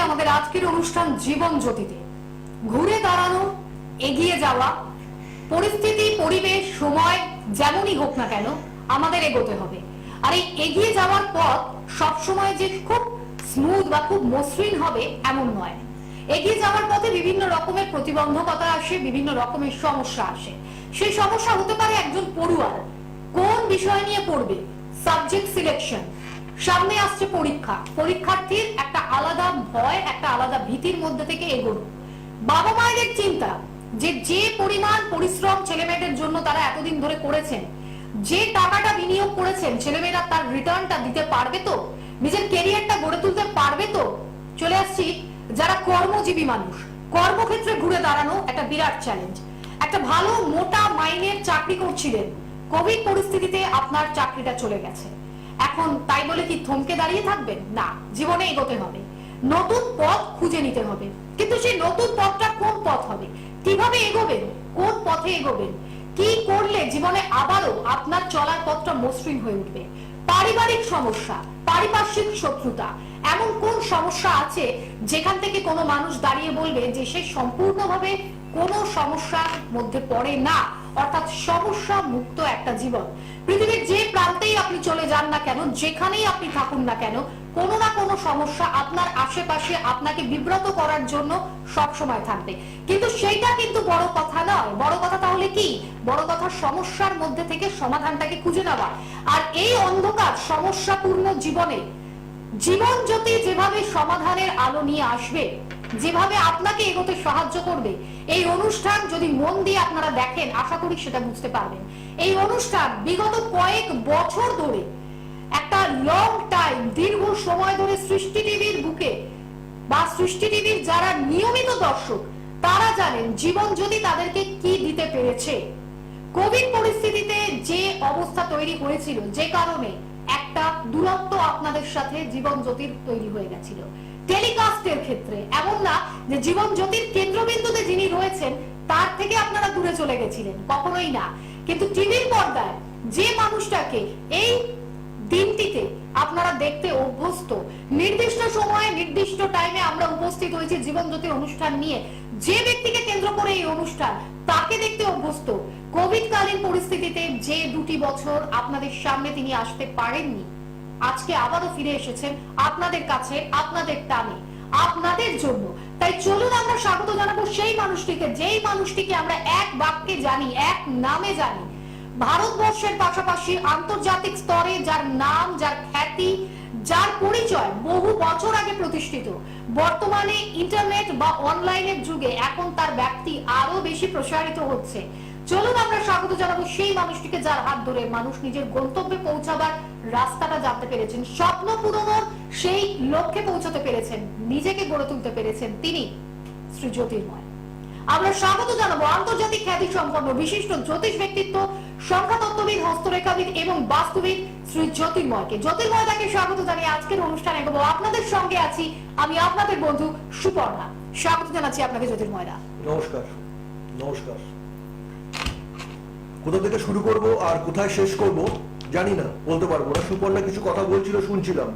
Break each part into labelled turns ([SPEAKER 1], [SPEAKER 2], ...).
[SPEAKER 1] আমাদের আজকের অনুষ্ঠান জীবন জ্যোতিতে ঘুরে দাঁড়ানো, এগিয়ে যাওয়া, পরিস্থিতি, পরিবেশ, সময় যেমনই হোক না কেন আমাদের এগোতে হবে। আর এই এগিয়ে যাওয়ার পথ সবসময় যে খুব স্মুথ বা খুব মসৃণ হবে এমন নয়। এগিয়ে যাওয়ার পথে বিভিন্ন রকমের প্রতিবন্ধকতা আসে, বিভিন্ন রকমের সমস্যা আসে। সেই সমস্যা হতে পারে একজন পড়ুয়ার কোন বিষয় নিয়ে পড়বে, সাবজেক্ট সিলেকশন, সামনে আসছে পরীক্ষা, পরীক্ষার্থীর একটা আলাদা ভয়, একটা আলাদা ভীতির মধ্যে থেকে এগোনো, বাবা মায়ের চিন্তা যে পরিমাণ পরিশ্রম ছেলেমেয়েদের জন্য তারা এতদিন ধরে করেছেন, যে টাকাটা বিনিয়োগ করেছেন ছেলেমেয়েরা তার রিটার্নটা দিতে পারবে তো, নিজের ক্যারিয়ারটা গড়ে তুলতে পারবে তো। চলে আসছি যারা কর্মজীবী মানুষ, কর্মক্ষেত্রে ঘুরে দাঁড়ানো একটা বিরাট চ্যালেঞ্জ। একটা ভালো মোটা মাইনের চাকরি করছিলেন, কোভিড পরিস্থিতিতে আপনার চাকরিটা চলে গেছে। এখন তাই বলে কি থমকে দাঁড়িয়ে থাকবেন? না, জীবনে এগোতে হবে, নতুন পথ খুঁজে নিতে হবে। কিন্তু সেই নতুন পথটা কোন পথ হবে, কিভাবে এগোবেন, কোন পথে এগোবেন, কি করলে জীবনে আবারও আপনার চলার পথটা মসৃণ হয়ে উঠবে। পারিবারিক সমস্যা, পারিপার্শ্বিক শত্রুতা, এমন কোন সমস্যা আছে যেখান থেকে কোনো মানুষ দাঁড়িয়ে বলবে যে সে সম্পূর্ণভাবে কোনো সমস্যার মধ্যে পড়ে না, অর্থাৎ সমস্যা মুক্ত একটা জীবন। পৃথিবীর যে প্রান্তেই আপনি চলে যান না কেন, যেখানেই আপনি থাকুন না কেন, কোনো না কোনো সমস্যা আপনার আশেপাশে আপনাকে বিব্রত করার জন্য সব সময় থাকবে। কিন্তু সেইটা কিন্তু বড় কথা নয়। বড় কথা তাহলে কি? বড় কথা সমস্যার মধ্যে থেকে সমাধানটাকে খুঁজে নেওয়া। আর এই অন্ধকার সমস্যাপূর্ণ জীবনে জীবন জ্যোতি যেভাবে সমাধানের আলো নিয়ে আসবে, যেভাবে আপনাকে এগোতে সাহায্য করবে, এই অনুষ্ঠান যদি মন দিয়ে আপনারা দেখেন আশা করি সেটা বুঝতে পারবেন। এই অনুষ্ঠান বিগত কয়েক বছর ধরে, একটা লং টাইম, দীর্ঘ সময় ধরে সৃষ্টি টিভির বুকে বা সৃষ্টি টিভির যারা নিয়মিত দর্শক তারা জানেন জীবন জ্যোতি তাদেরকে কি দিতে পেরেছে। কোভিড পরিস্থিতিতে যে অবস্থা তৈরি হয়েছিল, যে কারণে একটা দূরত্ব আপনাদের সাথে জীবন জ্যোতির তৈরি হয়ে গেছিল। টেলিকাস্টের ক্ষেত্রে এমন না যে জীবন জ্যোতির কেন্দ্রবিন্দুতে যিনি রয়েছেন তার থেকে আপনারা দূরে চলে গেছিলেন, কখনোই না। কিন্তু টিভির পর্দায় যে মানুষটাকে এই দিনটিতে আপনারা দেখতে অভ্যস্ত, নির্দিষ্ট সময়ে নির্দিষ্ট টাইমে আমরা উপস্থিত হয়েছি জীবন জ্যোতির অনুষ্ঠান নিয়ে, যে ব্যক্তিকে কেন্দ্র করে এই অনুষ্ঠান, তাকে দেখতে অভ্যস্ত। কোভিড কালীন পরিস্থিতিতে যে 2টি বছর আপনাদের সামনে তিনি আসতে পারেননি, আজকে আবারও ফিরে এসেছেন আপনাদের কাছে, আপনাদের টানে, আপনাদের জন্য। তাই চলুন আমরা স্বাগত জানাবো সেই মানুষটিকে, যেই মানুষটিকে আমরা এক বাক্যে জানি, এক নামে জানি, ভারতবর্ষের পাশাপাশি আন্তর্জাতিক স্তরে যার নাম, যার খ্যাতি, যার পরিচয় বহু বছর আগে প্রতিষ্ঠিত, বর্তমানে ইন্টারনেট বা অনলাইনের যুগে এখন তার ব্যাপ্তি আরো বেশি প্রসারিত হচ্ছে। চলুন আমরা স্বাগত জানাবো সেই মানুষটিকে যার হাত ধরে মানুষ নিজের গন্তব্যে পৌঁছাবার রাস্তাটা জানতে পেরেছেন, স্বপ্ন পূরণের সেই লক্ষ্যে পৌঁছাতে পেরেছেন, নিজেকে গড়ে তুলতে পেরেছেন, তিনি শ্রী জ্যোতির্ময়। আমরা স্বাগত জানাবো আন্তর্জাতিক খ্যাতি সম্পন্ন বিশিষ্ট জ্যোতিষ ব্যক্তিত্ব, সংখ্যাতত্ত্ববিদ, হস্তরেখাবিদ এবং বাস্তুবিদ শ্রী জ্যোতির্ময়কে। জ্যোতির্ময়দাকে স্বাগত জানিয়ে আজকের অনুষ্ঠানে এগোবো। আপনাদের সঙ্গে আছি আমি আপনাদের বন্ধু সুপর্ণা। স্বাগত জানাচ্ছি আপনাকে জ্যোতির্ময়দা।
[SPEAKER 2] নমস্কার। নমস্কার। কোথা থেকে শুরু করব আর কোথায় শেষ করব জানি না, বলতে পারবো না। সুপর্ণা কিছু কথা বলছিল, শুনছিলাম।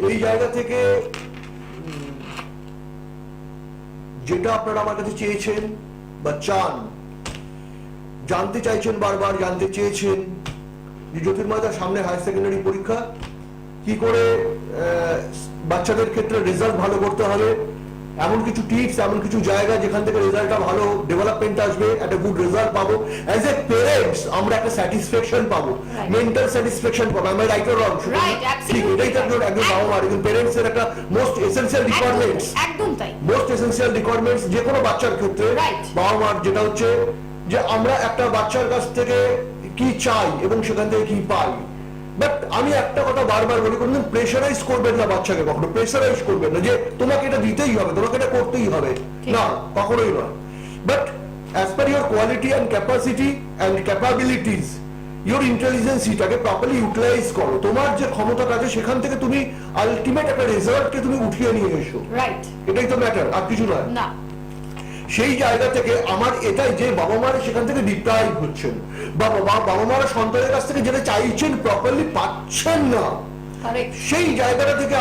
[SPEAKER 2] এই জায়গা থেকে যেটা আপনারা আমার কাছে চেয়েছেন বা চান, জানতে চাইছেন, বারবার জানতে চেয়েছেন যে জ্যোতির্ময়দার সামনে হায়ার সেকেন্ডারি পরীক্ষা, কি করে বাচ্চাদের ক্ষেত্রে রেজাল্ট ভালো করতে হবে, এমন কিছু টিপস, এমন কিছু জায়গা যেখান থেকে রেজাল্টটা ভালো, ডেভেলপমেন্ট আসবে, একটা গুড রেজাল্ট পাবো, অ্যাজ এ প্যারেন্টস আমরা একটা স্যাটিসফ্যাকশন পাবো, মেন্টাল স্যাটিসফ্যাকশন পাবো। আমি রাইট অর রং? ঠিক, এটাই তো একজন বাবা মার, একজন প্যারেন্টস এর একটা মোস্ট এসেনশিয়াল রিকোয়ারমেন্টস।
[SPEAKER 1] একদম তাই,
[SPEAKER 2] মোস্ট এসেনশিয়াল রিকোয়ারমেন্টস যে কোনো বাচ্চার ক্ষেত্রে বাবা মার, যেটা হচ্ছে যে আমরা একটা বাচ্চার কাছ থেকে কি চাই এবং সেখান থেকে কি পাই। বাট আমি একটা কথা বারবার বলি, কোনদিন প্রেশারাইজ করবেন না বাচ্চাকে, কখনো প্রেশারাইজ করবেন না যে তোমাকে এটা দিতেই হবে, তোমাকে এটা করতেই হবে, না, কখনোই নয়। But as per your quality and capacity and capabilities, your ইন্টেলিজেন্সিটাকে প্রপারলি ইউটিলাইজ করো। তোমার যে ক্ষমতাটা আছে সেখান থেকে তুমি আলটিমেট একটা রেজাল্টকে তুমি উঠিয়ে নিয়ে এসো, রাইট? এটাই তো ম্যাটার, আর কিছু নয়। না, সেই জায়গা থেকে আমার এটাই যে বাবা মারা সেখান থেকে ডিপ্রাইভ হচ্ছেন, বা বাবা মারা সন্তানের কাছ থেকে যেটা চাইছেন প্রপারলি পাচ্ছেন না,
[SPEAKER 1] Correct.
[SPEAKER 2] সেই জায়গাটা থেকে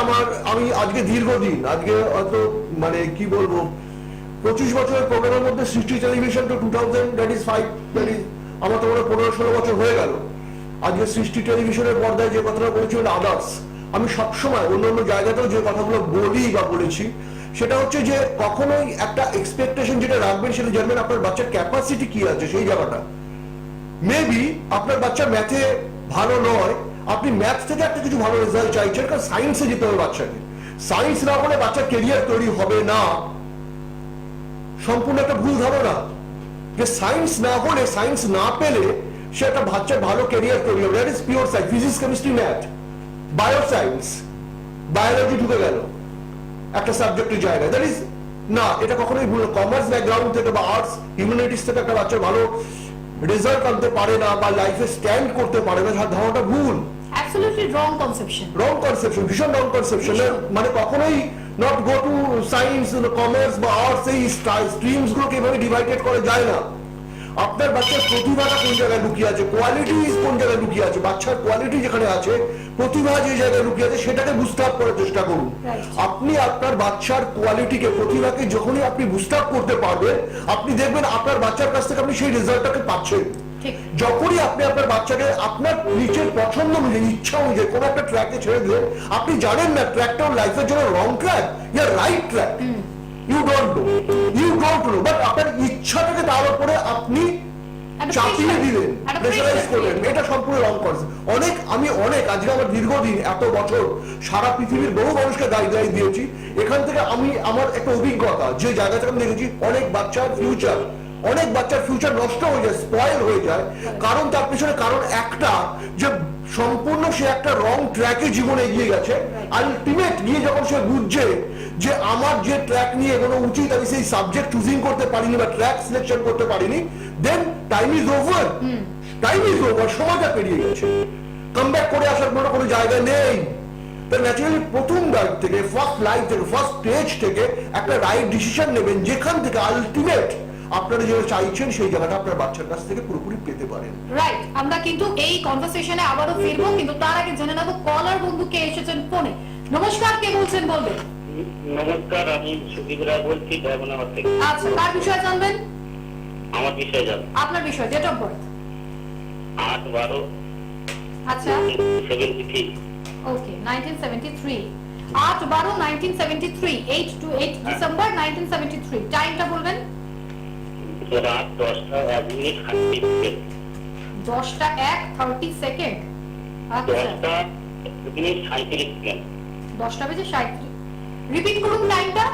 [SPEAKER 2] আমি আজকে দীর্ঘদিন, আজকে হয়তো মানে কি বলবো, 25 বছরের প্রোগ্রামের মধ্যে সৃষ্টি টেলিভিশন তো 2000, দ্যাট ইজ 5, দ্যাট ইজ আমার তো 15-16 বছর হয়ে গেল। আজকে সৃষ্টি টেলিভিশনের পর্দায় যে কথাটা বলেছি আদার্স, আমি সবসময় অন্য জায়গাতেও যে কথাগুলো বলি বা বলেছি, সেটা হচ্ছে যে কখনোই একটা এক্সপেকটেশন যেটা রাখবেন সেটা জানবেন আপনার বাচ্চার ক্যাপাসিটি কি আছে সেই জায়গাটা। মেবি আপনার বাচ্চা ম্যাথে ভালো নয়, আপনি ম্যাথ থেকে একটা কিছু ভালো রেজাল্ট চাইছেন, কারণ সায়েন্সে যেতে হবে বাচ্চাকে। সায়েন্স না হলে বাচ্চার কেরিয়ার তৈরি হবে না, সম্পূর্ণ একটা ভুল ধারণা যে সায়েন্স না হলে, সায়েন্স না পেলে সে একটা বাচ্চার ভালো কেরিয়ার তৈরি হবে। That is pure science, physics, chemistry, math, bio science, biology ঢুকে গেল একটা সাবজেক্টের জায়গায়, দ্যাট ইজ না, এটা কখনোই ভুল। কমার্স ব্যাকগ্রাউন্ড থেকে বা আর্টস হিউম্যানিটিস থেকে একটা বাচ্চা ভালো রেজাল্ট আনতে পারে না বা লাইফে স্ট্যান্ড করতে পারে না, ধারণাটা ভুল।
[SPEAKER 1] Absolutely wrong conception.
[SPEAKER 2] রং কনসেপশন, ভীষণ রং কনসেপশন। মানে কখনোই not go to science, commerce বা আর্টস, এই স্ট্রিমস গুলোকে এভাবে ডিভাইডেড করা যায় না। আপনার বাচ্চার প্রতিভাটা কোন জায়গায় লুকিয়ে আছে, কোয়ালিটি কোন জায়গায় লুকিয়ে আছে, বাচ্চার কোয়ালিটি যেখানে আছে, প্রতিভা যে জায়গায় লুকিয়ে আছে সেটাকে বুস্ট আপ করার চেষ্টা করুন। আপনি আপনার বাচ্চার কোয়ালিটিকে, প্রতিভাকে যখনই আপনি বুস্ট আপ করতে পারবেন, আপনি দেখবেন আপনার বাচ্চার কাছ থেকে আপনি সেই রেজাল্টটাকে পাচ্ছেন। যখনই আপনি আপনার বাচ্চাকে আপনার নিজের পছন্দ অনুযায়ী, ইচ্ছা অনুযায়ী কোন একটা ট্র্যাকে ছেড়ে দিয়ে, আপনি জানেন না ট্র্যাকটা ওর লাইফের জন্য রং ট্র্যাক ইয়া right track, you don't know, but আপনার ইচ্ছাটাকে তার উপরে আপনি চাপিয়ে দিলেন, প্রেসারাইজ করলেন, এটা সম্পূর্ণ রং কনসেপ্ট। আমি আজকে আমার দীর্ঘদিন, এত বছর সারা পৃথিবীর বহু মানুষকে গাইডলাইন দিয়েছি। এখান থেকে আমার একটা অভিজ্ঞতা, যে জায়গা থেকে আমি দেখেছি অনেক বাচ্চার ফিউচার নষ্ট হয়ে যায়, স্পয়েল হয়ে যায়। কারণ তার পিছনে কারণ একটা, যে সম্পূর্ণ সে একটা রং ট্র্যাকে জীবনে এগিয়ে গেছে। আলটিমেট গিয়ে যখন সে বুঝছে যে আমার যে ট্র্যাক নিয়ে এগোনো উচিত, আমি সেই সাবজেক্ট চুজিং করতে পারিনি বা ট্র্যাক সিলেকশন করতে পারিনি, দেন টাইম ইজ ওভার, সময়টা পেরিয়ে গেছে, কামব্যাক করে আসার কোনো জায়গা নেই। ন্যাচারালি প্রথম লাইফ থেকে, ফার্স্ট স্টেজ থেকে একটা রাইট ডিসিশন নেবেন, যেখান থেকে আলটিমেট আপনারা যেটা চাইছেন সেই জায়গাটা আপনার বাচ্চার কাছ থেকে পুরোপুরি পেতে পারেন।
[SPEAKER 1] রাইট, আমরা কিন্তু এই কনভারসেশনে আবারও ফিরবো, কিন্তু তার আগে জেনে নেবো কলার বন্ধু কে এসেছেন ফোনে। নমস্কার, কে বলছেন বলবেন?
[SPEAKER 3] নমস্কার, আমি সুদীপ রায় বলছি ডায়মন্ডহারবার থেকে।
[SPEAKER 1] আচ্ছা, কার বিষয়ে জানবেন?
[SPEAKER 3] আমার বিষয়ে জানবেন।
[SPEAKER 1] আপনার বিষয়, ডেট অফ বার্থ?
[SPEAKER 3] 8/12।
[SPEAKER 1] আচ্ছা,
[SPEAKER 3] 73।
[SPEAKER 1] ওকে, 1973। 8/12/1973, 8 ডিসেম্বর 1973। টাইমটা বলবেন?
[SPEAKER 3] রাত 10:01
[SPEAKER 1] 10:01 আচ্ছা,
[SPEAKER 3] 10:37।
[SPEAKER 1] 10:37। রিপিট করুন টাইমটা।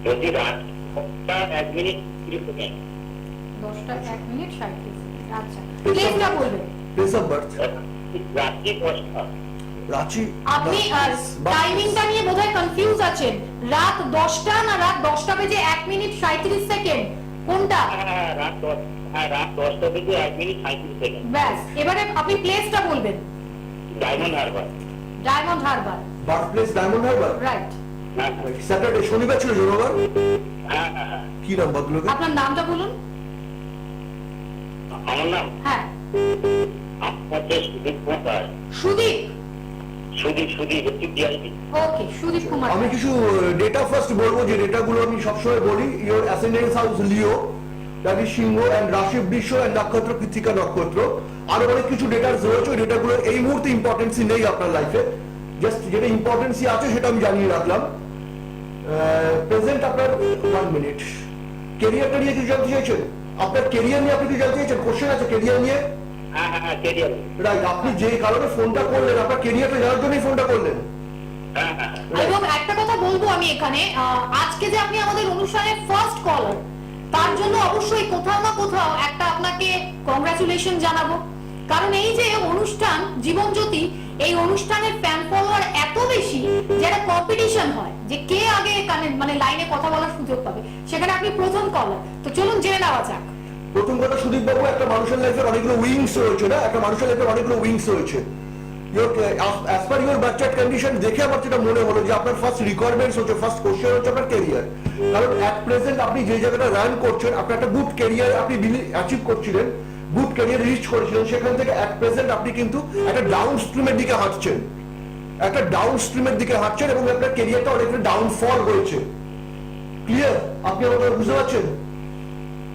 [SPEAKER 3] যদি রাত 10:01
[SPEAKER 1] 10:01 আচ্ছা, প্লেসটা বলবেন?
[SPEAKER 2] প্লেস অফ বার্থ
[SPEAKER 3] রাত্রি 10টা।
[SPEAKER 2] রাঁচি।
[SPEAKER 1] আপনি টাইমিংটা নিয়ে বোধহয় কনফিউজ আছেন। রাত 10টা না রাত 10:01:37 কোনটা?
[SPEAKER 3] রাত 10:01:37।
[SPEAKER 1] ব্যাস, এবারে আপনি প্লেসটা বলবেন।
[SPEAKER 3] Diamond Harbour.
[SPEAKER 1] Diamond Harbour,
[SPEAKER 2] birth place Diamond Harbour.
[SPEAKER 1] Right.
[SPEAKER 2] Saturday, শনিবার ছিল জনবার।
[SPEAKER 3] হ্যাঁ।
[SPEAKER 2] কি নাম ভদ্রলোকের?
[SPEAKER 1] আপনার নামটা বলুন।
[SPEAKER 3] আমার নাম
[SPEAKER 1] হ্যাঁ,
[SPEAKER 3] সুদীপ কুমার।
[SPEAKER 1] সুদীপ। ওকে, সুদীপ কুমার।
[SPEAKER 2] আমি কিছু ডেটা ফার্স্ট বলবো, যে ডেটাগুলো আমি সবসময় বলি। Your ascendance house Leo, that is সিংহ, এন্ড রাশি বৃষ, এন্ড নক্ষত্র কৃত্তিকা নক্ষত্র। আরো অনেক কিছু ডেটাস রয়েছে, ডেটাগুলো এই মুহূর্তে ইম্পর্টেন্সই নেই আপনার লাইফে, জাস্ট যেটা ইম্পর্টেন্সই আছে সেটা আমি জানিয়ে রাখলাম। প্রেজেন্ট আপনার 1 মিনিট। কেরিয়ারটা নিয়ে কিছু জানতে চাইছেন? আপনার কেরিয়ার নিয়ে আপনি কিছু জানতে চাইছেন? কোশ্চেন আছে কেরিয়ার নিয়ে? রাইট, আপনি যে কারণে ফোনটা করলেন, আপনার কেরিয়ারটা জানার জন্যই ফোনটা করলেন।
[SPEAKER 1] এবং একটা কথা বলবো আমি এখানে, আজকে যে আপনি আমাদের অনুষ্ঠানের ফার্স্ট কলার, তার জন্য অবশ্যই কোথাও না কোথাও একটা আপনাকে কংগ্রাচুলেশন জানাবো। কারণ এই যে অনুষ্ঠান জীবনজ্যোতি, এই অনুষ্ঠানের ফ্যান ফলোয়ার এত বেশি, যেটা কম্পিটিশন হয় যে কে আগে মানে লাইনে কথা বলার সুযোগ পাবে, সেখানে আপনি প্রথম কলার। তো চলুন জেনে নেওয়া যাক।
[SPEAKER 2] প্রথম কথা, সুদীপ বাবু, একটা মানুষের লাইফের অনেকগুলো উইংস রয়েছে না, একটা মানুষের লাইফের অনেকগুলো উইংস রয়েছে। As per your birth chart condition দেখে আমার যেটা মনে হলো যে আপনার ফার্স্ট রিকোয়ারমেন্টস হচ্ছে, ফার্স্ট কোশ্চেন হচ্ছে আপনার ক্যারিয়ার। কারণ অ্যাট প্রেজেন্ট আপনি যে জায়গাটা রান করছেন, আপনার একটা গুড ক্যারিয়ার আপনি অ্যাচিভ করছিলেন, গুড ক্যারিয়ার রিচ করেছিলেন, সেখান থেকে অ্যাট প্রেজেন্ট আপনি কিন্তু একটা ডাউন স্ট্রিমের দিকে হাঁটছেন। একটা ডাউন স্ট্রিমের দিকে হাঁটছেন এবং আপনার ক্যারিয়ারটা অনেকটা ডাউনফল হয়েছে। ক্লিয়ার? আপনি আমার কথা বুঝতে পারছেন?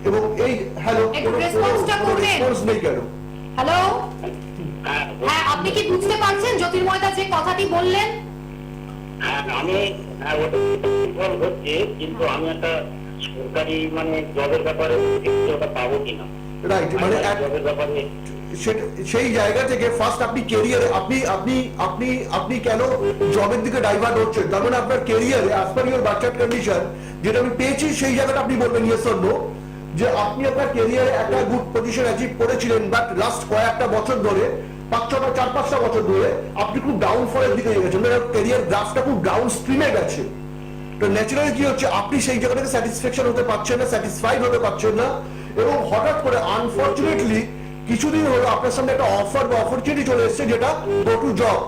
[SPEAKER 2] এবং এই হ্যালো
[SPEAKER 1] একটু রেসপন্সটা করবেন।
[SPEAKER 2] রেসপন্স নেই কেন?
[SPEAKER 1] হ্যালো,
[SPEAKER 3] হ্যাঁ
[SPEAKER 1] হ্যাঁ, আপনি কি বুঝতে পারছেন জ্যোতির্ময়দা যে কথাটি বললেন?
[SPEAKER 3] হ্যাঁ, আমি ওটা ইনভলভ হচ্ছে, কিন্তু আমি একটা সরকারি মানে জবের ব্যাপারে ওটা পাবো কিনা,
[SPEAKER 2] রাইট, মানে
[SPEAKER 3] জবের ব্যাপারে
[SPEAKER 2] সেই জায়গা থেকে ফার্স্ট আপনি ক্যারিয়ারে আপনি আপনি আপনি আপনি কেন জবের দিকে ডাইভার্ট হচ্ছেন? তার মানে আপনার ক্যারিয়ারে as per your birth condition যেটা আমি পেয়েছি সেই জায়গাটা আপনি বলবেন ইয়েস অর নো, যে আপনি আপনার ক্যারিয়ারে একটা গুড পজিশন অ্যাচিভ করেছিলেন, বাট লাস্ট কয়েকটা বছর ধরে 4-5টা বছর ধরে আপনি খুব ডাউনফলের দিকে গেছেন, মানে ক্যারিয়ার গ্রাফটা খুব ডাউন স্ট্রিমে গেছে। তো ন্যাচারালি কি হচ্ছে, আপনি সেই জায়গা থেকে স্যাটিসফ্যাকশন হতে পারছেন না, স্যাটিসফাইড হতে পারছেন না, এবং হঠাৎ করে আনফরচুনেটলি কিছুদিন হলো আপনার সামনে একটা অফার বা অপরচুনিটি চলে এসেছে, যেটা গো টু জব।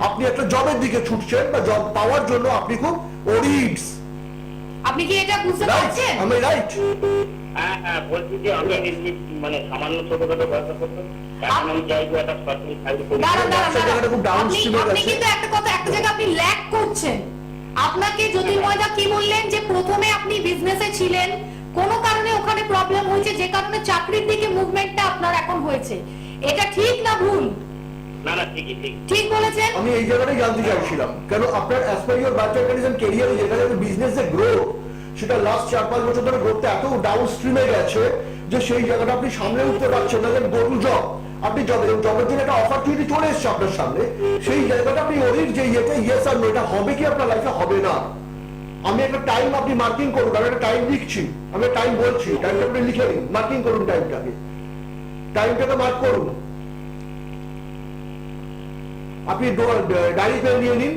[SPEAKER 2] আপনি একটা জবের দিকে ছুটছেন বা জব পাওয়ার জন্য আপনি খুব ওরিডস।
[SPEAKER 1] আপনি কি এটা বুঝতে
[SPEAKER 2] রাইট?
[SPEAKER 1] পারছেন?
[SPEAKER 2] আমি রাইট?
[SPEAKER 3] হ্যাঁ হ্যাঁ, বলছি যে আমি এমনি মানে সামান্য ছোটখাটো ব্যবসা করতাম, এখন আমি চাইবো একটা সরকারি চাকরি করি।
[SPEAKER 1] দাঁড়ান, দাঁড়ান,
[SPEAKER 2] ব্যবসা জায়গাটা খুব
[SPEAKER 1] দাঁড়ান।
[SPEAKER 2] downstream এ
[SPEAKER 1] আপনি
[SPEAKER 2] গেছে।
[SPEAKER 1] কিন্তু একটা কথা, একটা জায়গা আপনি ল্যাক করছেন। আপনাকে জ্যোতির্ময়দা কি বললেন যে প্রথমে আপনি বিজনেসে ছিলেন, কোনো কারণে ওখানে প্রবলেম হয়েছে, যে কারণে চাকরির দিকে মুভমেন্টটা আপনার এখন হয়েছে। এটা ঠিক না ভুল?
[SPEAKER 3] না না, ঠিকই ঠিক।
[SPEAKER 1] ঠিক বলেছেন।
[SPEAKER 2] আমি এই জায়গাটাই জানতে চাইছিলাম, কেন আপনার as per your birth condition ক্যারিয়ারে যেখানে বিজনেসে গ্রো, সেটা লাস্ট 4-5 বছর ধরে গ্রোথটা এত ডাউন স্ট্রিমে গেছে যে সেই জায়গাটা আপনি সামনে উঠতে পারছেন না। গো টু জব, আপনি জবের জন্য একটা অপরচুনিটি চলে এসেছে আপনার সামনে, সেই জায়গাটা আপনি ওরির যে ইয়েটা ইয়েস আর নো, এটা হবে কি আপনার লাইফে, হবে না। আমি একটা টাইম আপনি মার্কিং করুন, আমি একটা টাইম লিখছি, আমি টাইম বলছি, টাইমটা আপনি লিখে নিন, মার্কিং করুন টাইমটাকে, টাইমটাকে মার্ক করুন। আপনি ডায়েরি পেন নিয়ে নিন।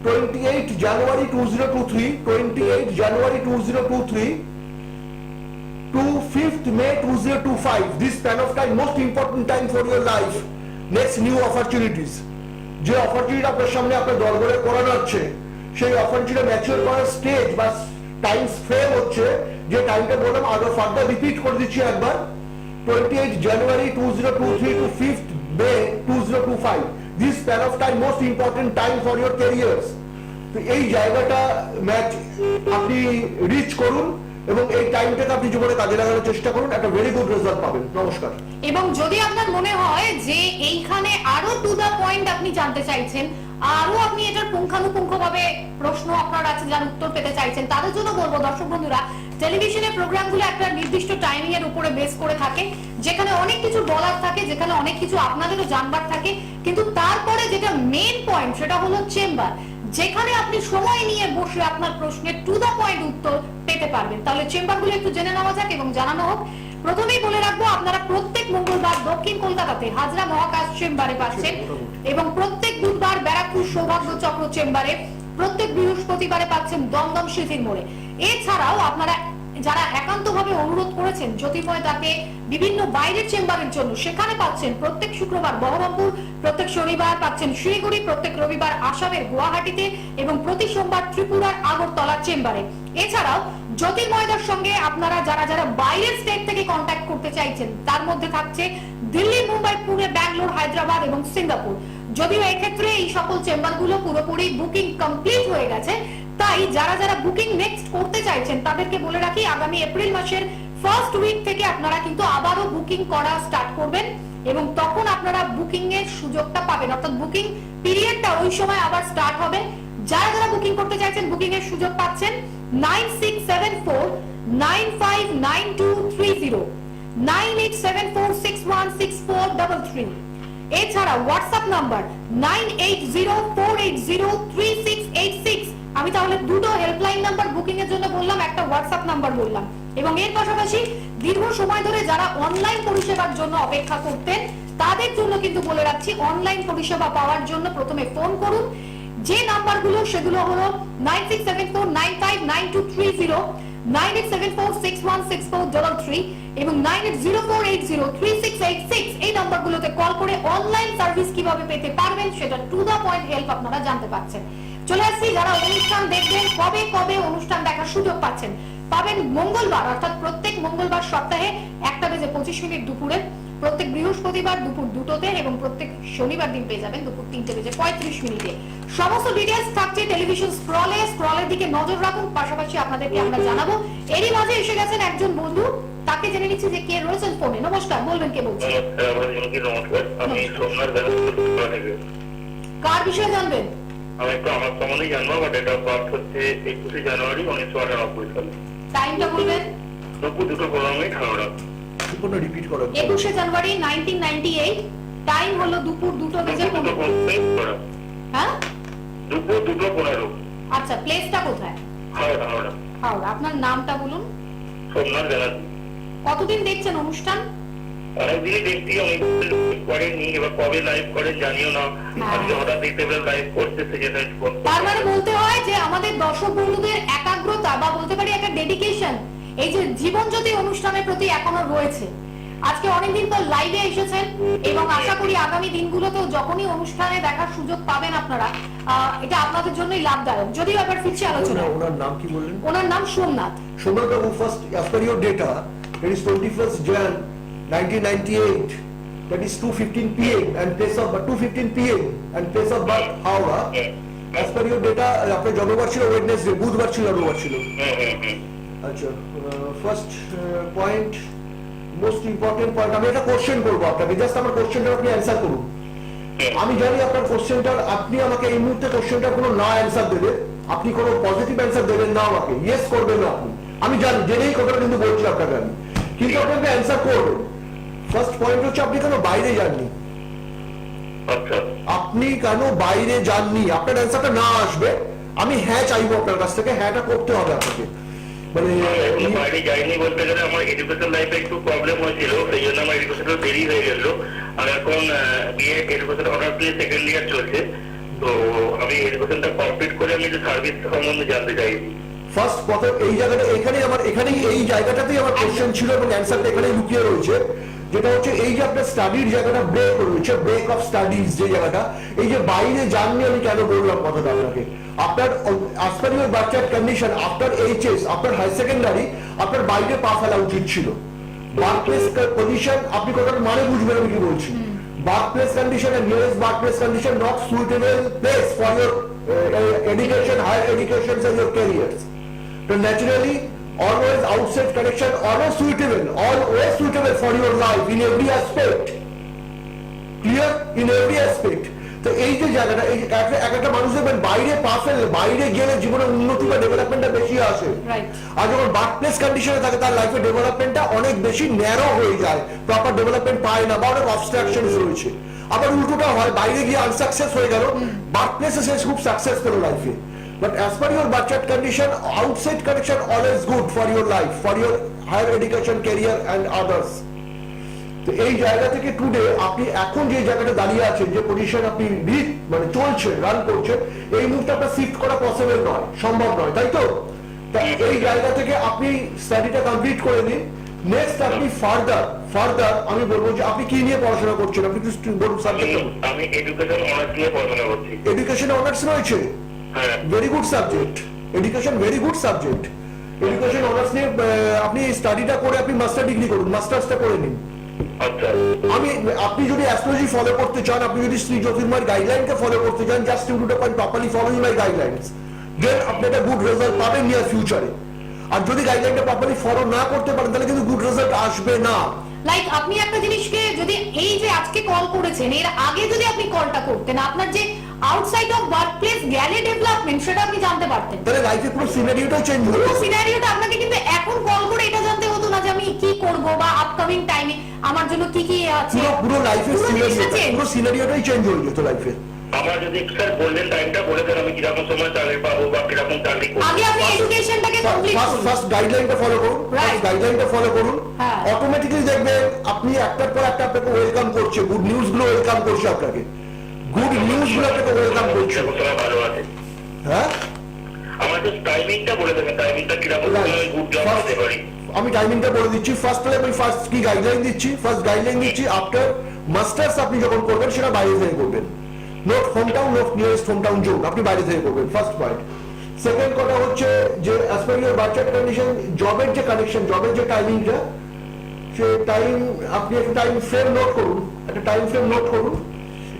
[SPEAKER 2] 28 January 2023, 28 January 2023 to 5th May 2025. This span of time, most important time for your life. Next new opportunities. যে অপরচুনিটি আপনার সামনে আপনার দরবারে করানো হচ্ছে, সেই অপরচুনিটি ম্যাচিওর করার স্টেজ বা টাইম ফ্রেম হচ্ছে, যে টাইমটা বললাম আরো ফার্দার রিপিট করে দিচ্ছি একবার, 28 January 2023 to 5th May 2025. This span of time, most important time for your careers. তো এই জায়গাটা ম্যাচ আপনি রিচ করুন এবং এই টাইমটাকে আপনি জীবনে কাজে লাগানোর চেষ্টা করুন, একটা ভেরি গুড রেজাল্ট পাবেন। নমস্কার।
[SPEAKER 1] এবং যদি আপনার মনে হয় যে এইখানে আরো টু দা পয়েন্ট আপনি জানতে চাইছেন, আরো আপনি এটার পুঙ্খানুপুঙ্খভাবে প্রশ্ন আপনার আছে যার উত্তর পেতে চাইছেন, তাদের জন্য বলবো দর্শক বন্ধুরা, টেলিভিশনের প্রোগ্রামগুলো একটা নির্দিষ্ট টাইমিং এর উপরে বেস করে থাকে, যেখানে অনেক কিছু বলার থাকে, যেখানে অনেক কিছু আপনাদেরও জানবার থাকে, কিন্তু তারপরে যেটা মেইন পয়েন্ট সেটা হলো চেম্বার, যেখানে আপনি সময় নিয়ে বসে আপনার প্রশ্নের টু দা পয়েন্ট উত্তর পেতে পারবেন। তাহলে চেম্বারগুলো একটু জেনে নেওয়া যাক এবং জানানো হোক। প্রথমেই বলে রাখবো, আপনারা প্রত্যেক মঙ্গলবার দক্ষিণ কলকাতাতে হাজরা মহাকাশ চেম্বারে পাচ্ছেন, এবং প্রত্যেক বুধবার ব্যারাকপুর সৌভাগ্য চক্র চেম্বারে, প্রত্যেক বৃহস্পতিবারে পাচ্ছেন দমদম স্মৃতির মোড়ে। এছাড়াও আপনারা যারা একান্তভাবে অনুরোধ করেছেন জ্যোতির্ময়দাকে বিভিন্ন বাইরের চেম্বারের জন্য, সেখানে পাচ্ছেন প্রত্যেক শুক্রবার বহরমপুর, প্রত্যেক শনিবার পাচ্ছেন শিলিগুড়ি, প্রত্যেক রবিবার আসামের গুয়াহাটিতে, এবং প্রতি সোমবার ত্রিপুরার আগরতলা চেম্বারে। এছাড়াও জ্যোতির্ময়দার সঙ্গে আপনারা যারা যারা বাইরের স্টেট থেকে কন্ট্যাক্ট করতে চাইছেন, তার মধ্যে থাকছে দিল্লি, মুম্বাই, পুনে, ব্যাঙ্গালোর, হায়দ্রাবাদ এবং সিঙ্গাপুর। যদিও এক্ষেত্রে এই সকল চেম্বারগুলো পুরোপুরি বুকিং কমপ্লিট হয়ে গেছে, তাই যারা যারা বুকিং নেক্সট করতে চাইছেন তাদেরকে বলে রাখি, আগামী এপ্রিল মাসের ফার্স্ট উইক থেকে আপনারা কিন্তু আবারও বুকিং করা স্টার্ট করবেন, এবং তখন আপনারা বুকিং এর সুযোগটা পাবেন, অর্থাৎ বুকিং পিরিয়ডটা ওই সময় আবার স্টার্ট হবে। যারা যারা বুকিং করতে চাইছেন বুকিং এর সুযোগ পাচ্ছেন 9674959230, 9874616433। এছাড়া হোয়াটসঅ্যাপ নাম্বার 9804803686। আমি তাহলে দুটো হেল্পলাইন নাম্বার বুকিং এর জন্য বললাম, একটা হোয়াটসঅ্যাপ নাম্বার বললাম। এবং এর পাশাপাশি দীর্ঘ সময় ধরে যারা অনলাইন পরিষেবার জন্য অপেক্ষা করতেন, তাদের জন্য কিন্তু বলে রাখছি, অনলাইন পরিষেবা পাওয়ার জন্য প্রথমে ফোন করুন। যে নাম্বারগুলো সেগুলো হলো 9674959230, 9874616433 এবং 9804803686। এই নাম্বারগুলোতে কল করে অনলাইন সার্ভিস কিভাবে পেতে পারবেন সেটা টু দা পয়েন্ট হেল্প আপনারা জানতে পারছেন। চলে আসছি, যারা অনুষ্ঠান দেখবেন কবে কবে অনুষ্ঠান দেখার সুযোগ পাচ্ছেন? পাবেন মঙ্গলবার, অর্থাৎ প্রত্যেক মঙ্গলবার সপ্তাহে 1:25 দুপুরে, প্রত্যেক বৃহস্পতিবার দুপুর 2টোতে এবং প্রত্যেক শনিবার দিন পেয়ে যাবেন দুপুর 3:35 সমস্ত ডিটেলস থাকছে টেলিভিশন স্ক্রলের দিকে নজর রাখুন। পাশাপাশি আপনাদেরকে আমরা জানাবো। এরই মাঝে এসে গেছেন একজন বন্ধু, তাকে জেনে নিচ্ছি যে কে রয়েছেন ফোনে। নমস্কার, বলবেন কে বলছেন?
[SPEAKER 3] নমস্কার, আমি সোমনাথ থেকে।
[SPEAKER 1] কার বিষয়ে জানবেন?
[SPEAKER 3] আমি একটু আমার সম্বন্ধে জানবো। আমার ডেট অফ বার্থ হচ্ছে 21 জানুয়ারি 1998 সালে।
[SPEAKER 1] টাইমটা বলবেন?
[SPEAKER 3] দুপুর 2:15 হাওড়া।
[SPEAKER 2] সম্পূর্ণ রিপিট করো।
[SPEAKER 1] 21 জানুয়ারি 1998, টাইম হলো দুপুর 2:15। হ্যাঁ,
[SPEAKER 3] দুপুর 2:15।
[SPEAKER 1] আচ্ছা, প্লেসটা কোথায়?
[SPEAKER 3] হাওড়া হাওড়া।
[SPEAKER 1] হাওড়া। আপনার নামটা বলুন।
[SPEAKER 3] সোমনাথ ব্যানার্জি।
[SPEAKER 1] কতদিন দেখছেন অনুষ্ঠান?
[SPEAKER 3] অনেকদিনই দেখছি, অনেক করেনি, এবার কবে লাইভ করেন জানিও না। আজকে হঠাৎ দেখতে পেলাম লাইভ করছে, সেজন্য ফোন।
[SPEAKER 1] তার মানে বলতে হয় যে আমাদের দর্শক বন্ধুদের একাগ্রতা বা বলতে পারি একটা ডেডিকেশন এই যে জীবন জ্যোতি অনুষ্ঠানের প্রতি এখনো রয়েছে। আজকে অনেকদিন পর লাইভে এসেছেন এবং আশা করি আগামী দিনগুলোতেও যখনই অনুষ্ঠানে দেখার সুযোগ পাবেন আপনারা, এটা আপনাদের জন্যই লাভদায়ক। যদিও এবার ফিরছি আলোচনা।
[SPEAKER 2] ওনার নাম কি বললেন?
[SPEAKER 1] ওনার নাম সোমনাথ।
[SPEAKER 2] সোমনাথ বাবু, first as per your data, it is 21st Jan 1998, that is 2:15 p.m. and place of 2:15 p.m. and place of birth Howrah. As per your data, আপনার জন্মবার ছিল ওয়েডনেসডে, বুধবার ছিল, রবিবার ছিল। আচ্ছা, first point, most important point, আমি একটা question করবো আপনাকে, জাস্ট আমার কোশ্চেনটা আপনি অ্যান্সার করুন। আমি জানি আপনার কোশ্চেনটার, আপনি আমাকে এই মুহূর্তে কোশ্চেনটার কোনো না অ্যান্সার দেবেন, আপনি কোনো পজিটিভ অ্যান্সার দেবেন না আমাকে, ইয়েস করবেন না আপনি, আমি জানি, জেনেই কথাটা কিন্তু বলছি আপনাকে আমি, কিন্তু আপনাকে অ্যান্সার করবেন। ফার্স্ট পয়েন্ট হচ্ছে আপনি কেন বাইরে যাননি? আপনি কেন বাইরে যাননি? আপনার অ্যান্সারটা না আসবে, আমি হ্যাঁ চাইবো আপনার কাছ থেকে, হ্যাঁটা করতে হবে আপনাকে। মানে
[SPEAKER 3] বাইরে যাইনি বলতে গেলে আমার এডুকেশন লাইফে একটু প্রবলেম হয়েছিল, সেই জন্য আমার এডুকেশনটা দেরি হয়ে গেল। আর এখন বিএ এডুকেশন অনার্স নিয়ে সেকেন্ড ইয়ার চলছে, তো আমি এডুকেশনটা কমপ্লিট করে আমি যে সার্ভিস সম্বন্ধে জানতে চাইছি।
[SPEAKER 2] ফার্স্ট কথা, এই জায়গাটা এখানেই এই জায়গাটাতেই আমার কোশ্চেন ছিল এবং অ্যান্সারটা এখানেই লুকিয়ে রয়েছে, যেটা হচ্ছে এই যে আপনার স্টাডির জায়গাটা ব্রেক রয়েছে, ব্রেক অফ স্টাডিজ যে জায়গাটা, এই যে বাইরে যাননি, আমি কেন বললাম কথাটা আপনাকে, আপনার as per your birth chart condition, after HS, after high secondary, আপনার বাইরে পা ফেলা উচিত ছিল। বার্থ প্লেস পজিশন, আপনি কথাটা মানে বুঝবেন আমি কি বলছি। Birth place condition and nearest birth place condition not suitable place for your education, higher education and your careers. So naturally, always outside connection, always suitable for your life in every aspect. Clear? In every aspect. তো এই যে জায়গাটা, এই একটা মানুষ দেখবেন বাইরে পা ফেললে, বাইরে গেলে জীবনের উন্নতি বা ডেভেলপমেন্টটা বেশি আসে। আর যখন বার্থ প্লেস কন্ডিশনে থাকে তার লাইফে ডেভেলপমেন্টটা অনেক বেশি ন্যারো হয়ে যায়, প্রপার ডেভেলপমেন্ট পায় না বা অনেক অবস্ট্রাকশনস রয়েছে। আবার উল্টোটা হয়, বাইরে গিয়ে আনসাকসেস হয়ে গেল, বার্থ প্লেসে সে খুব সাকসেস পেল লাইফে। But as per your birth chart condition, outside connection always good for your life, for your higher education, career and others. তো এই জায়গা থেকে টুডে আপনি এখন যে জায়গাটা দাঁড়িয়ে আছেন, যে পজিশন আপনি মানে চলছে, রান করছেন, এই মুহূর্তে আপনার শিফট করা পসিবল নয়, সম্ভব নয়, তাই তো? এই জায়গা থেকে আপনি স্টাডিটা কমপ্লিট করে নিন। নেক্সট আপনি ফার্দার আমি বলবো যে আপনি কি নিয়ে পড়াশোনা করছেন, আপনি কি বলুন সাবজেক্ট?
[SPEAKER 3] আমি এডুকেশন অনার্স নিয়ে পড়াশোনা করছি।
[SPEAKER 2] এডুকেশন অনার্স রয়েছে, very good subject. Education very good subject. Education honours নিয়ে আপনি স্টাডিটা করে আপনি মাস্টার ডিগ্রি করুন, মাস্টার্সটা করে নিন। আপনি যদি অ্যাস্ট্রোলজি ফলো করতে চান, আপনি যদি শ্রী জ্যোতির্ময়ের গাইডলাইনকে ফলো করতে চান, just you do properly following my guidelines, then আপনি একটা গুড রেজাল্ট পাবেন নিয়ার ফিউচারে। আর যদি গাইডলাইনটা প্রপারলি ফলো না করতে পারেন তাহলে কিন্তু গুড রেজাল্ট আসবে না।
[SPEAKER 1] লাইক আপনি একটা জিনিসকে যদি এই যে আজকে কল করেছেন, এর আগে যদি আপনি কলটা করতেন, আপনার যে আউটসাইড অফ ওয়ার্ক প্লেস গেলে ডেভেলপমেন্ট সেটা আপনি জানতে পারতেন,
[SPEAKER 2] তাহলে লাইফে পুরো সিনারিওটাই চেঞ্জ হয়ে
[SPEAKER 1] পুরো সিনারিওটা আপনাকে কিন্তু এখন কল করে এটা জানতে হতো না যে আমি কি করব বা আপকামিং টাইমে আমার জন্য কি কি আছে,
[SPEAKER 2] পুরো লাইফের সিনারিওটাই চেঞ্জ হয়ে যেত লাইফে।
[SPEAKER 3] আমার যদি স্যার গোল্ডেন টাইমটা বলে দেন, আমি কিরকম সময় চাকরি পাবো বা কিরকম চাকরি করব।
[SPEAKER 1] আগে আপনি এডুকেশনটাকে কমপ্লিট করুন,
[SPEAKER 2] ফার্স্ট গাইডলাইনটা ফলো করুন, অটোমেটিক্যালি দেখবেন আপনি একটার পর একটা আপনাকে ওয়েলকাম করছে, গুড নিউজ গুলো ওয়েলকাম করছে আপনাকে, গুড নিউজ গুলো আপনাকে ওয়েলকাম করছে।
[SPEAKER 3] ভালো আছে,
[SPEAKER 2] হ্যাঁ
[SPEAKER 3] আমার যে টাইমিংটা বলে দেবেন, টাইমিংটা কিরকম সময় গুড জব করতে পারি।
[SPEAKER 2] আমি টাইমিংটা বলে দিচ্ছি। ফার্স্ট কি গাইডলাইন দিচ্ছি, আফটার মাস্টার্স আপনি যখন করবেন সেটা বাইরে থেকে করবেন, not home town, not nearest home town zone, আপনি বাইরে থেকে করবেন, ফার্স্ট পয়েন্ট। সেকেন্ড কথা হচ্ছে যে as per your birth chart condition, জবের যে কানেকশন, জবের যে টাইমিংটা, সে টাইম আপনি একটা টাইম ফ্রেম নোট করুন, একটা টাইম ফ্রেম নোট করুন।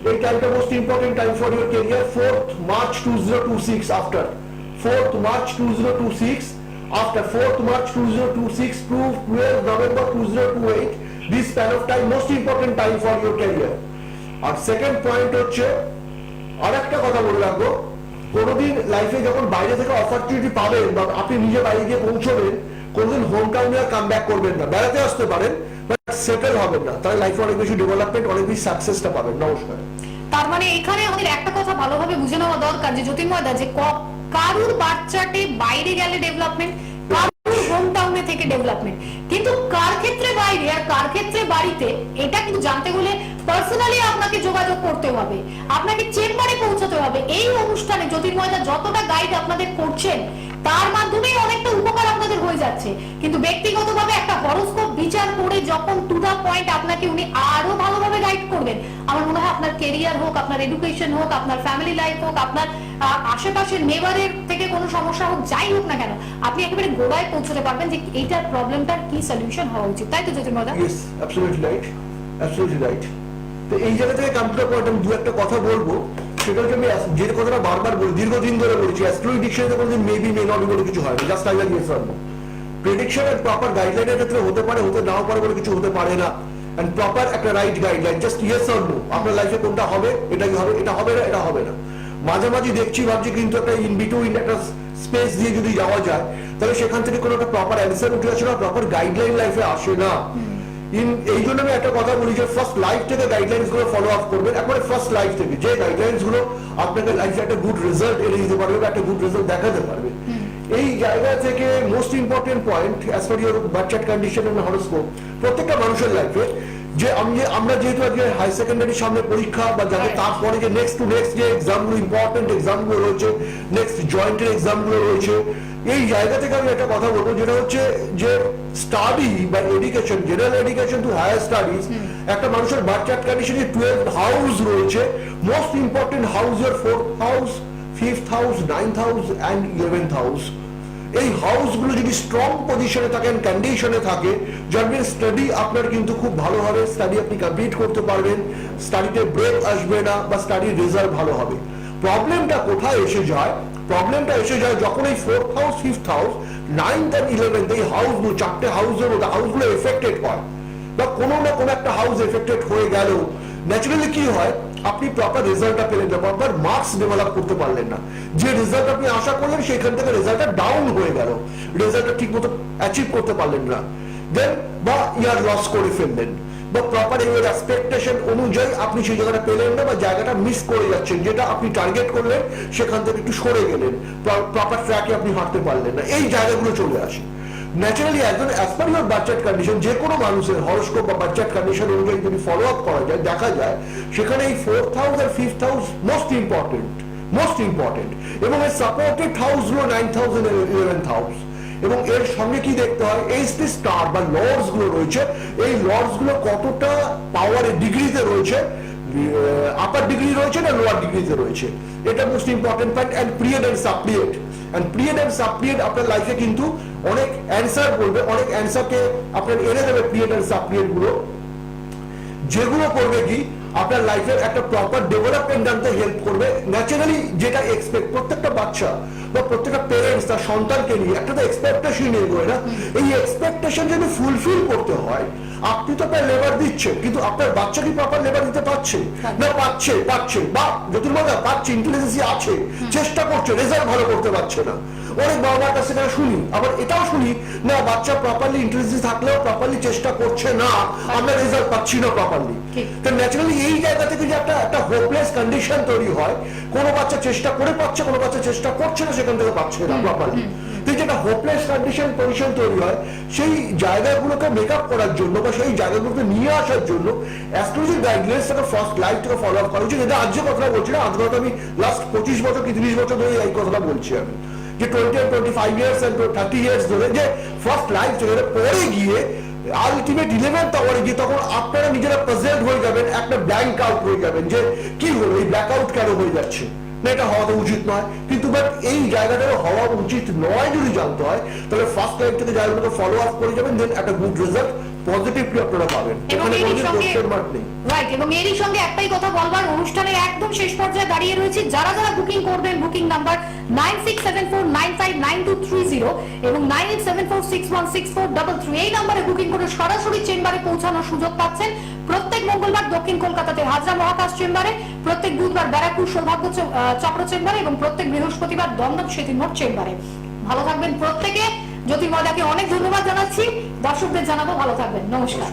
[SPEAKER 2] এই টাইমটা most important time for your career, 4th March 2026 after 4th March 2026 after 4th March 2026 to 12 November 2028, this span of time most important time for your career. আর second point হচ্ছে, আর একটা কথা বলে রাখবো, কোনোদিন লাইফে যখন বাইরে থেকে অপরচুনিটি পাবেন বা আপনি নিজে বাইরে গিয়ে পৌঁছবেন, কোনোদিন হোম টাউনে আর কাম ব্যাক করবেন না। বেড়াতে আসতে পারেন বাট সেটেল হবেন না, তাহলে লাইফে অনেক বেশি ডেভেলপমেন্ট, অনেক বেশি সাকসেসটা পাবেন। নমস্কার।
[SPEAKER 1] তার মানে এখানে আমাদের একটা কথা ভালোভাবে বুঝে নেওয়া দরকার যে জ্যোতির্ময়দা, যে কারুর বাচ্চাটে বাইরে গেলে ডেভেলপমেন্ট, কারুর হোম টাউনে থেকে ডেভেলপমেন্ট, কিন্তু কার ক্ষেত্রে বাইরে আর কার ক্ষেত্রে বাড়িতে, এটা কিন্তু জানতে হলে পার্সোনালি আপনাকে যোগাযোগ করতে হবে, আপনাকে চেম্বারে পৌঁছাতে হবে। এই অনুষ্ঠানে জ্যোতির্ময়দা যতটা গাইড আপনাদের করছেন তার মাধ্যমে অনেকটা উপকার আপনাদের হয়ে যাচ্ছে, কিন্তু ব্যক্তিগতভাবে একটা হরোস্কোপ বিচার করে যখন টু দা পয়েন্ট আপনাকে উনি আরো ভালোভাবে গাইড করবেন, আমার মনে হয় আপনার কেরিয়ার হোক, আপনার এডুকেশন হোক, আপনার ফ্যামিলি লাইফ হোক, আপনার আশেপাশের নেবারের থেকে কোনো সমস্যা হোক, যাই হোক না কেন, আপনি একেবারে গোড়ায় পৌঁছতে পারবেন যে এইটার প্রবলেমটার কি সলিউশন হওয়া উচিত। তাই তো জ্যোতির্ময়দা?
[SPEAKER 2] Yes, absolutely right, absolutely right. তো এই জায়গা থেকে কম্পিউটার পয়েন্ট আমি দু একটা কথা বলবো, সেটা হচ্ছে আমি যে কথাটা বারবার বলি, দীর্ঘদিন ধরে বলছি, অ্যাস্ট্রোলজি ডিকশনারিতে কোনোদিন মেবি মে নট বলে কিছু হয় না, just idea yes or no. Prediction এর প্রপার গাইডলাইনের ক্ষেত্রে হতে পারে, হতে নাও পারে, বলে কিছু হতে পারে না। এন্ড প্রপার একটা right guideline, just yes or no, আপনার লাইফে কোনটা হবে, এটাই হবে, এটা হবে না, এটা হবে না। মাঝামাঝি দেখছি ভাবছি, কিন্তু একটা ইন বিটুইন একটা স্পেস দিয়ে যদি যাওয়া যায়, তাহলে সেখান থেকে কোনো একটা প্রপার অ্যান্সার উঠে আসে না, প্রপার গাইডলাইন লাইফে আসে না। এই জন্য আমি একটা কথা বলি যে ফার্স্ট লাইফ থেকে গাইডলাইন্স গুলো ফলো আপ করবেন, একবারে ফার্স্ট লাইফ থেকে, যে গাইডলাইন্স গুলো আপনাকে লাইফে একটা গুড রেজাল্ট এনে দিতে পারবে, একটা গুড রেজাল্ট দেখাতে পারবে। এই জায়গা থেকে most important point as per your birth chart condition and horoscope, প্রত্যেকটা মানুষের লাইফে, যে আমরা যেহেতু আজকে হাই সেকেন্ডারির সামনে পরীক্ষা বা যাতে তারপরে যে নেক্সট টু নেক্সট যে এক্সামগুলো, ইম্পর্টেন্ট এক্সামগুলো রয়েছে, নেক্সট জয়েন্টের এক্সামগুলো রয়েছে, এই জায়গা থেকে আমি একটা কথা বলবো, যেটা হচ্ছে যে স্টাডি বা education, general education to higher studies, একটা মানুষের বার্থ চার্ট কন্ডিশনে 12 হাউস রয়েছে। Most important house are 4th house, 5th house, 9th house and 11th house. এই হাউসগুলো যদি স্ট্রং পজিশনে থাকেন, কন্ডিশনে থাকে, জানবেন স্টাডি আপনার কিন্তু খুব ভালো হবে, স্টাডি আপনি কমপ্লিট করতে পারবেন, স্টাডিতে ব্রেক আসবে না, বা স্টাডির রেজাল্ট ভালো হবে। প্রবলেমটা কোথায় এসে যায়? প্রবলেমটা এসে যায় যখন এই 4th house, 5th house, 9th and 11th, এই হাউসগুলো, চারটে হাউসের মধ্যে হাউসগুলো এফেক্টেড হয়, বা কোনো না কোনো একটা হাউস এফেক্টেড হয়ে গেল, ন্যাচারালি কি হয়, আপনি প্রপার রেজাল্টটা পেলেন না, প্রপার মার্কস ডেভেলপ করতে পারলেন না, যে রেজাল্ট আপনি আশা করলেন সেখান থেকে রেজাল্টটা ডাউন হয়ে গেল, রেজাল্টটা ঠিক মতো অ্যাচিভ করতে পারলেন না, দেন বা ইয়ার লস করে ফেললেন, বা প্রপার এর এক্সপেকটেশন অনুযায়ী আপনি সেই জায়গাটা পেলেন না, বা জায়গাটা মিস করে যাচ্ছেন, যেটা আপনি টার্গেট করলেন সেখান থেকে একটু সরে গেলেন, প্রপার ট্র্যাকে আপনি হাঁটতে পারলেন না, এই জায়গাগুলো চলে আসে। ন্যাচারালি একজন as per your birth chart condition, যে কোনো মানুষের হরোস্কোপ বা বার্থ চার্ট কন্ডিশন অনুযায়ী যদি ফলো আপ করা যায়, দেখা যায় সেখানে এই 4th হাউস আর 5th হাউস মোস্ট ইম্পর্টেন্ট, এবং এই সাপোর্টেড হাউসগুলো 9th house and 11th house. এবং এর সঙ্গে কি দেখতে হয়, এই যে স্টার বা লর্ডস গুলো রয়েছে, এই লর্ডস গুলো কতটা পাওয়ারের ডিগ্রিতে রয়েছে, আপার ডিগ্রি রয়েছে না লোয়ার ডিগ্রিতে রয়েছে, এটা most important point. And period and subperiod, আপনার লাইফে কিন্তু অনেক অ্যান্সার বলবে, অনেক অ্যান্সারকে আপনার এনে দেবে পিরিয়ড এন্ড সাবপিরিয়ড গুলো, যেগুলো করবে কি আপনার লাইফের একটা প্রপার ডেভেলপমেন্ট আনতে হেল্প করবে। ন্যাচারালি যেটা এক্সপেক্ট প্রত্যেকটা বাচ্চা বা প্রত্যেকটা প্যারেন্টস তার সন্তানকে নিয়ে একটা তো এক্সপেকটেশন নিয়ে গো না, এই এক্সপেকটেশন যদি ফুলফিল করতে হয়, আপনি তো আপনার লেবার দিচ্ছেন, কিন্তু আপনার বাচ্চা কি প্রপার লেবার দিতে পারছে না? পাচ্ছে বা জ্যোতির্ময়দা পাচ্ছে, ইন্টেলিজেন্সি আছে, চেষ্টা করছে, রেজাল্ট ভালো করতে পারছে না। অনেক বাবা মার কাছে শুনি, আবার এটাও শুনি না, বাচ্চা প্রপারলি ইন্টেলিজেন্স থাকলেও প্রপারলি চেষ্টা করছে না, আমরা রেজাল্ট পাচ্ছি না প্রপারলি। তো ন্যাচারালি এই জায়গা থেকে যে একটা হোপলেস কন্ডিশন তৈরি হয়, কোনো বাচ্চা চেষ্টা করে পাচ্ছে, কোনো বাচ্চা চেষ্টা করছে না, সেখান থেকে পাচ্ছে না প্রপারলি। তো যেটা হোপলেস পজিশন তৈরি হয়, সেই জায়গাগুলোকে মেক আপ করার জন্য বা সেই জায়গাগুলোকে নিয়ে আসার জন্য অ্যাস্ট্রোলজি গাইডলাইন্স থেকে ফার্স্ট লাইফ থেকে ফলো আপ করা উচিত। এটা আজকে কথা বলছি না, আজকে আমি লাস্ট 25 বছর কি 30 বছর ধরে এই কথাটা বলছি আমি, যে 20 and 25 years and 30 years ধরে যে ফার্স্ট লাইফ থেকে পরে গিয়ে আলটিমেট 11th আওয়ারে গিয়ে তখন আপনারা নিজেরা প্রেজেন্ট হয়ে যাবেন, একটা ব্ল্যাঙ্ক আউট হয়ে যাবেন, যে কি হলো, এই ব্ল্যাক আউট কেন হয়ে যাচ্ছে, না এটা হওয়া তো উচিত নয়, কিন্তু বাট এই জায়গাটা হওয়া উচিত নয় যদি জানতে হয় তাহলে ফার্স্ট লাইন থেকে জায়গাগুলোকে ফলো আপ করে যাবেন, দেন একটা গুড রেজাল্ট পজিটিভলি আপনারা পাবেন।
[SPEAKER 1] এবং
[SPEAKER 2] এখানে কোনো
[SPEAKER 1] এরই সঙ্গে
[SPEAKER 2] কোশ্চেন মার্ক নেই।
[SPEAKER 1] রাইট, এবং এরই সঙ্গে একটাই কথা বলবার, অনুষ্ঠানের একদম শেষ পর্যায়ে দাঁড়িয়ে রয়েছে, যারা যারা বুকিং করবেন বুকিং নাম্বার 9674959230 এবং 9874616433 এই নম্বরে বুকিং করে সরাসরি চেম্বারে পৌঁছানোর সুযোগ পাচ্ছেন। প্রত্যেক মঙ্গলবার দক্ষিণ কলকাতাতে হাজরা মহাকাশ চেম্বারে, প্রত্যেক বুধবার ব্যারাকপুর সৌভাগ্য চক্র চেম্বারে এবং প্রত্যেক বৃহস্পতিবার দমদম সেতুর চেম্বারে। ভালো থাকবেন প্রত্যেকে। জ্যোতির্ময়দাকে অনেক ধন্যবাদ জানাচ্ছি, দর্শকদের জানাবো ভালো থাকবেন, নমস্কার।